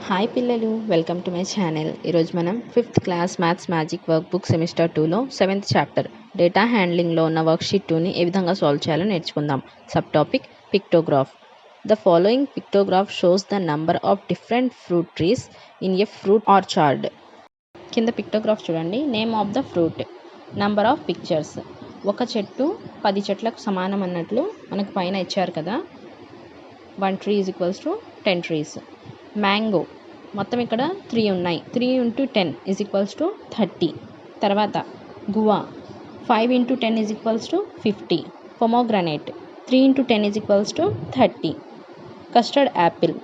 Hi పిల్లలు, welcome to my channel. ఈరోజు మనం 5th class maths magic work book semester 2లో 7th చాప్టర్ డేటా హ్యాండ్లింగ్లో ఉన్న వర్క్షీట్ 2ని ఏ విధంగా సాల్వ్ చేయాలో నేర్చుకుందాం. Sub topic pictograph. The following pictograph shows the number of different fruit trees in a fruit orchard. కింద pictograph చూడండి. Name of the fruit, number of pictures. ఒక చెట్టు 10 చెట్లకు సమానం అన్నట్లు మనకు పైన ఇచ్చారు కదా. 1 tree is equals to 10 trees. Mango మొత్తం ఇక్కడ 3 ఉన్నాయి. 3 into 10 is equals to 30. తర్వాత guava 5 into 10 is equals to 50. Pomegranate 3 into 10 is equals to 30. Custard apple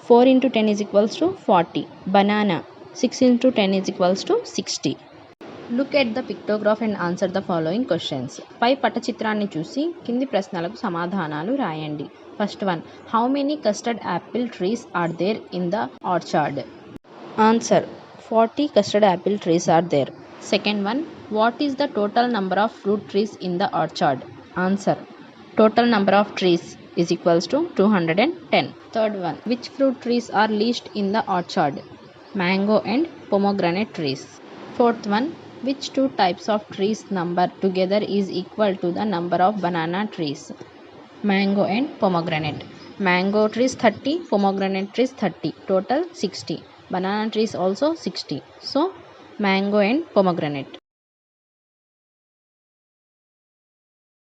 4 into 10 is equals to 40. Banana 6 into 10 is equals to 60. Look at the pictograph and answer the following questions. పై పటచిత్రాన్ని చూసి కింది ప్రశ్నలకు సమాధానాలు రాయండి. First one, how many custard apple trees are there in the orchard? Answer, 40 custard apple trees are there. Second one, what is the total number of fruit trees in the orchard? Answer, total number of trees is equals to 210. Third one, which fruit trees are least in the orchard? Mango and pomegranate trees. Fourth one, which two types of trees number together is equal to the number of banana trees? Mango and pomegranate. Mango trees 30, pomegranate trees 30, total 60. Banana trees also 60. So mango and pomegranate.